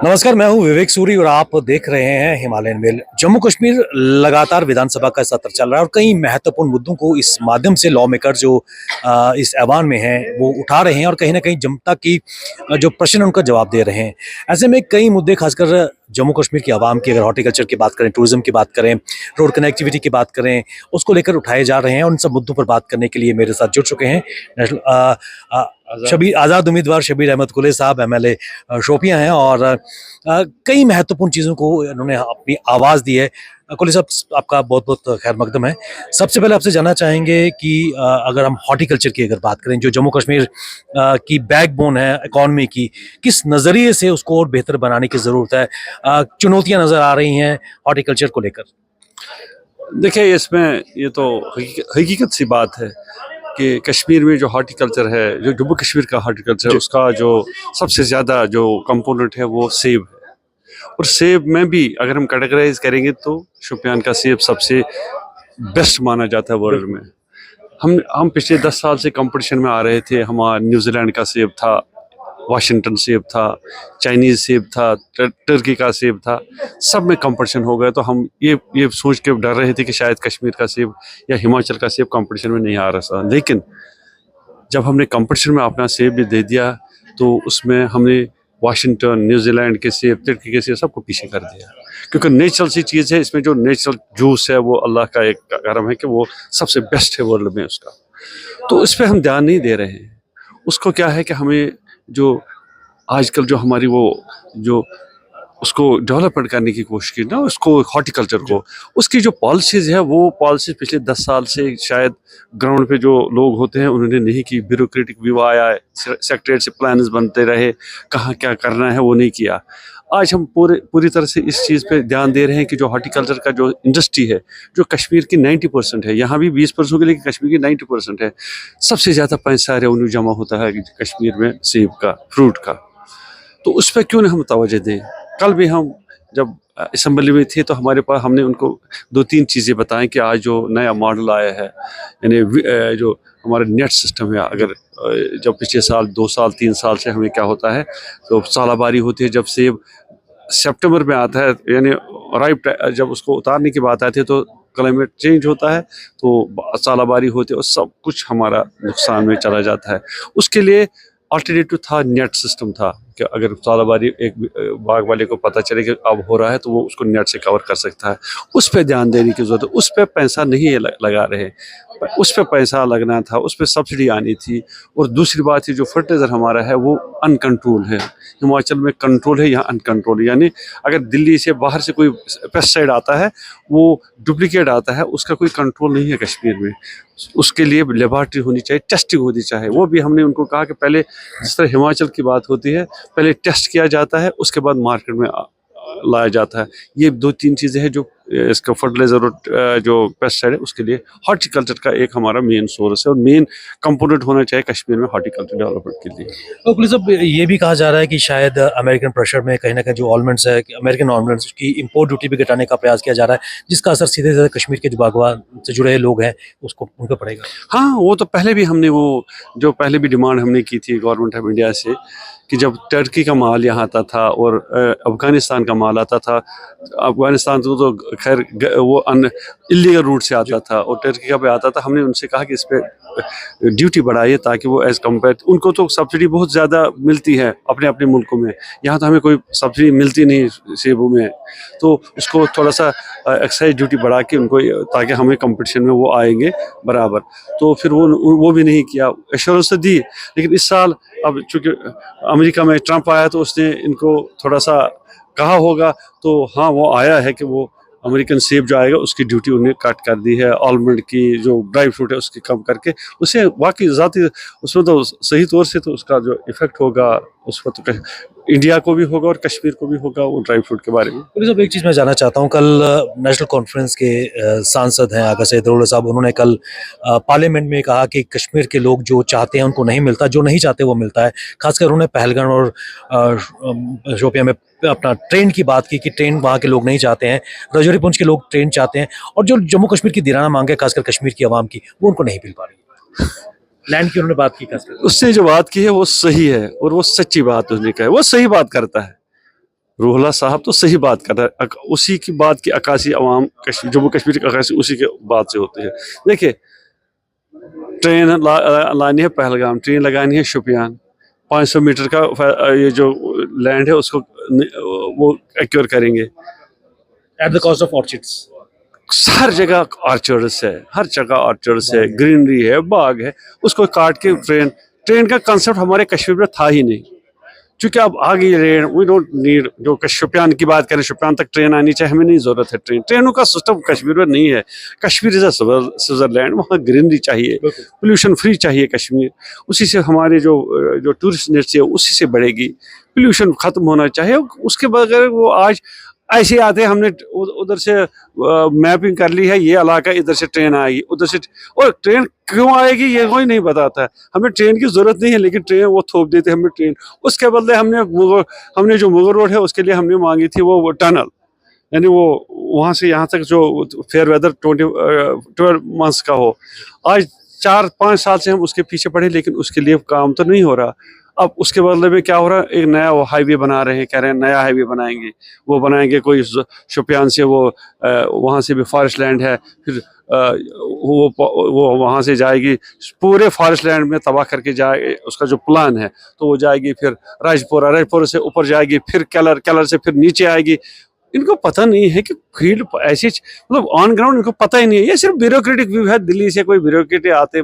नमस्कार, मैं हूं विवेक सूरी और आप देख रहे हैं हिमालयन मेल। जम्मू कश्मीर लगातार विधानसभा का सत्र चल रहा है और कई महत्वपूर्ण मुद्दों को इस माध्यम से लॉ मेकर जो इस ऐवान में हैं वो उठा रहे हैं और कहीं ना कहीं जनता की जो प्रश्न है उनका जवाब दे रहे हैं। ऐसे में कई मुद्दे खासकर जम्मू कश्मीर की आवाम की, अगर हॉर्टिकल्चर की बात करें, टूरिज्म की बात करें, रोड कनेक्टिविटी की बात करें, उसको लेकर उठाए जा रहे हैं। और उन सब मुद्दों पर बात करने के लिए मेरे साथ जुड़ चुके हैं नेशनल शबीर आज़ाद उम्मीदवार शबीर अहमद कुले साहब, एमएलए शोपियां हैं और कई महत्वपूर्ण चीज़ों को इन्होंने अपनी आवाज़ दी है। कुले साहब, आपका बहुत बहुत खैर मकदम है। सबसे पहले आपसे जानना चाहेंगे कि अगर हम हॉर्टिकल्चर की अगर बात करें, जो जम्मू कश्मीर की बैकबोन है इकॉनमी की, किस नज़रिए से उसको और बेहतर बनाने की ज़रूरत है? चुनौतियाँ नज़र आ रही हैं हॉर्टिकल्चर को लेकर। देखिए, इसमें ये तो हकीकत सी बात है कि कश्मीर में जो हॉर्टिकल्चर है, जो जम्मू कश्मीर का हॉर्टिकल्चर है, उसका जो सबसे ज़्यादा जो कंपोनेंट है वो सेब है। और सेब में भी अगर हम कैटेगराइज करेंगे तो शोपियान का सेब सबसे बेस्ट माना जाता है वर्ल्ड में। हम पिछले 10 साल से कंपटीशन में आ रहे थे। हमारा न्यूजीलैंड का सेब था, वाशिंगटन सेब था, चाइनीज़ सेब था, टर्की का सेब था, सब में कंपटीशन हो गया। तो हम ये सोच के डर रहे थे कि शायद कश्मीर का सेब या हिमाचल का सेब कंपटीशन में नहीं आ रहा था। लेकिन जब हमने कंपटीशन में अपना सेब भी दे दिया तो उसमें हमने वाशिंगटन, न्यूजीलैंड के सेब, तुर्की के सेब सबको पीछे कर दिया। क्योंकि नेचुरल सी चीज़ है, इसमें जो नेचुरल जूस है वो अल्लाह का एक करम है कि वो सबसे बेस्ट है वर्ल्ड में उसका। तो उस पर हम ध्यान नहीं दे रहे हैं। उसको क्या है कि हमें जो आजकल जो हमारी वो जो उसको डेवलपमेंट करने की कोशिश की ना, उसको हॉर्टिकल्चर को, उसकी जो पॉलिसीज़ है वो पॉलिसीज़ पिछले 10 साल से शायद ग्राउंड पे जो लोग होते हैं उन्होंने नहीं की। ब्यूरोक्रेटिक व्यू आया, सेक्रेटरीट से प्लान्स बनते रहे, कहाँ क्या करना है वो नहीं किया। आज हम पूरी तरह से इस चीज़ पे ध्यान दे रहे हैं कि जो हॉर्टिकल्चर का जो इंडस्ट्री है, जो कश्मीर की 90% है, यहाँ भी 20% के, लेकिन कश्मीर की 90% है। सबसे ज़्यादा पैसा रेवेन्यू जमा होता है कश्मीर में सेब का, फ्रूट का। तो उस पर क्यों नहीं हम तवज्जो दें? कल भी हम जब असम्बली में थे तो हमारे पास हमने उनको 2-3 चीज़ें बताएं कि आज जो नया मॉडल आया है, यानी जो हमारा नेट सिस्टम है, अगर जब पिछले साल 2 साल 3 साल से हमें क्या होता है तो सालाबारी होती है। जब सेब सितंबर में आता है, यानी राइप, जब उसको उतारने की बात आती है तो क्लाइमेट चेंज होता है तो सालाबारी होती है और सब कुछ हमारा नुकसान में चला जाता है। उसके लिए अल्टरनेटिव था, नेट सिस्टम था कि अगर सालाबारी एक बाग वाले को पता चले कि अब हो रहा है तो वो उसको नेट से कवर कर सकता है। उस पर ध्यान देने की ज़रूरत है। उस पर पैसा नहीं लगा रहे, उस पर पैसा लगना था, उस पर सब्सिडी आनी थी। और दूसरी बात है, जो फर्टिलाइज़र हमारा है वो अनकंट्रोल है। हिमाचल में कंट्रोल है, यहाँ अनकंट्रोल है। यानी अगर दिल्ली से बाहर से कोई पेस्टिसाइड आता है वो डुप्लीकेट आता है, उसका कोई कंट्रोल नहीं है कश्मीर में। उसके लिए लेबॉरेटरी होनी चाहिए, टेस्टिंग होनी चाहिए। वो भी हमने उनको कहा कि पहले जिस तरह हिमाचल की बात होती है, पहले टेस्ट किया जाता है, उसके बाद मार्केट में लाया जाता है। ये 2-3 चीज़ें हैं जो इसका फर्टिलाइज़र और जो पेस्टिसाइड है उसके लिए हॉर्टिकल्चर का एक हमारा मेन सोर्स है और मेन कंपोनेंट होना चाहिए कश्मीर में हॉर्टिकल्चर डेवलपमेंट के लिए। तो पुलिस, अब ये भी कहा जा रहा है कि शायद अमेरिकन प्रेशर में कहीं ना कहीं जो ऑलमंड्स है, अमेरिकन ऑलमंड्स की इंपोर्ट ड्यूटी भी घटाने का प्रयास किया जा रहा है, जिसका असर सीधे सीधे कश्मीर के जो बागवान से जुड़े लोग हैं उसको उन पर पड़ेगा। हाँ, वो तो पहले भी हमने जो पहले भी डिमांड हमने की थी गवर्नमेंट ऑफ इंडिया से कि जब टर्की का माल यहाँ आता था और अफ़गानिस्तान का माल आता था, अफ़गानिस्तान तो खैर वो इलीगल रूट से आता था और टर्की का पे आता था, हमने उनसे कहा कि इस पर ड्यूटी बढ़ाइए ताकि वो एज़ कम्पेयर, उनको तो सब्सिडी बहुत ज़्यादा मिलती है अपने अपने मुल्कों में, यहाँ तो हमें कोई सब्सिडी मिलती नहीं सेबों में। तो उसको थोड़ा सा एक्साइज ड्यूटी बढ़ा के उनको, ताकि हमें कंपटीशन में वो आएंगे बराबर। तो फिर वो भी नहीं किया, एश्योरेंस तो दी। लेकिन इस साल अब चूँकि अमेरिका में ट्रंप आया तो उसने इनको थोड़ा सा कहा होगा, तो हाँ वो आया है कि वो अमेरिकन सेब जो आएगा उसकी ड्यूटी उन्हें कट कर दी है। आलमंड की जो ड्राई फ्रूट है उसकी कम करके, उससे वाकई ज़ाती उसमें तो सही तौर से तो उसका जो इफ़ेक्ट होगा उस पर तो इंडिया को भी होगा और कश्मीर को भी होगा वो ड्राई फ्रूट के बारे में। पुलिस, अब एक चीज़ मैं जानना चाहता हूँ, कल नेशनल कॉन्फ्रेंस के सांसद हैं आगा सैयदुल्ला साहब, उन्होंने कल पार्लियामेंट में कहा कि कश्मीर के लोग जो चाहते हैं उनको नहीं मिलता, जो नहीं चाहते वो मिलता है। खासकर उन्होंने पहलगाम और शोपियां में अपना ट्रेन की बात की कि ट्रेन वहाँ के लोग नहीं चाहते हैं, राजौरी पुंछ के लोग ट्रेन चाहते हैं, और जो जम्मू कश्मीर की दिराना मांग है खासकर कश्मीर की आवाम की, वो उनको नहीं मिल पा रही। लैंड की उन्होंने बात की, खासकर उसने जो बात की है वो सही है और वो सच्ची बात उसने कहा है, वो सही बात करता है। रूहला साहब तो सही बात कर रहा है, उसी की बात की अक्कासी अवाम जम्मू कश्मीर की अक्कासी उसी के बात से होती है। देखिए, ट्रेन लानी है पहलगाम, ट्रेन लगानी है शुपियान, 500 मीटर का ये जो लैंड है उसको वो एक्योर करेंगे। At the cost of orchids. हर जगह ऑर्चर्ड्स है, हर जगह ऑर्चर्ड्स है, ग्रीनरी है, बाग है, उसको काट के ट्रेन का कंसेप्ट हमारे कश्मीर में था ही नहीं। क्योंकि अब आ गई ट्रेन, वी डोंट नीड, जो शुपियान की बात करें, शुपियान तक ट्रेन आनी चाहिए, हमें नहीं ज़रूरत है ट्रेनों का सिस्टम कश्मीर में नहीं है। कश्मीर इज़ अ स्विट्ज़रलैंड, वहाँ ग्रीनरी चाहिए, पोल्यूशन फ्री चाहिए कश्मीर, उसी से हमारे जो टूरिस्ट नेट्स है उसी से बढ़ेगी, पोल्यूशन ख़त्म होना चाहिए। उसके बगैर वो आज ऐसे आते हैं, हमने उधर से मैपिंग कर ली है, ये इलाका इधर से ट्रेन आएगी, उधर से, और ट्रेन क्यों आएगी ये कोई नहीं बताता है। हमें ट्रेन की ज़रूरत नहीं है, लेकिन ट्रेन वो थोप देते हैं हमें ट्रेन। उसके बदले हमने जो मुगल रोड है उसके लिए हमने मांगी थी वो टनल, यानी वो वहाँ से यहाँ तक जो फेयर वेदर 12 मंथ्स का हो। आज 4-5 साल से हम उसके पीछे पड़े, लेकिन उसके लिए काम तो नहीं हो रहा। अब उसके बदले में क्या हो रहा है, एक नया वो हाईवे बना रहे हैं, कह रहे हैं नया हाईवे बनाएंगे, वो बनाएंगे कोई शुपियान से, वो वहाँ से भी फॉरेस्ट लैंड है, फिर वो वहाँ से जाएगी पूरे फॉरेस्ट लैंड में तबाह करके जाए, उसका जो प्लान है, तो वो जाएगी फिर राजपुरा से ऊपर जाएगी, फिर केलर से फिर नीचे आएगी। इनको पता नहीं है कि फील्ड ऐसी, मतलब ऑन ग्राउंड इनको पता ही नहीं है। ये सिर्फ ब्यूरोक्रेटिक व्यू है, दिल्ली से कोई ब्यूरोक्रेट आते,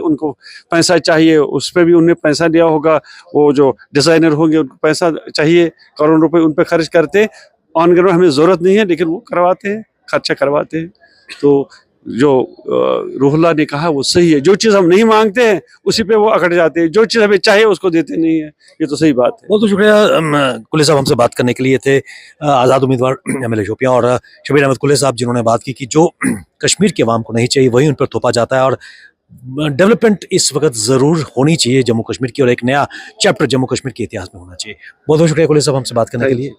उनको पैसा चाहिए, उस पर भी उन्हें पैसा दिया होगा, वो जो डिज़ाइनर होंगे उनको पैसा चाहिए, करोड़ रुपए उन पर खर्च करते। ऑन ग्राउंड हमें ज़रूरत नहीं है, लेकिन वो करवाते हैं, खर्चा करवाते हैं। तो जो रूहुल्लाह ने कहा वो सही है, जो चीज़ हम नहीं मांगते हैं उसी पे वो अकड़ जाते हैं, जो चीज़ हमें चाहिए उसको देते नहीं है, ये तो सही बात है। बहुत शुक्रिया कुले साहब, हमसे बात करने के लिए थे आज़ाद उम्मीदवार एमएलए शोपियां और शबीर अहमद कुले साहब, जिन्होंने बात की कि जो कश्मीर के अवाम को नहीं चाहिए वही उन पर थोपा जाता है, और डेवलपमेंट इस वक्त ज़रूर होनी चाहिए जम्मू कश्मीर की, और एक नया चैप्टर जम्मू कश्मीर के इतिहास में होना चाहिए। बहुत बहुत शुक्रिया कुले साहब, हमसे बात करने के लिए।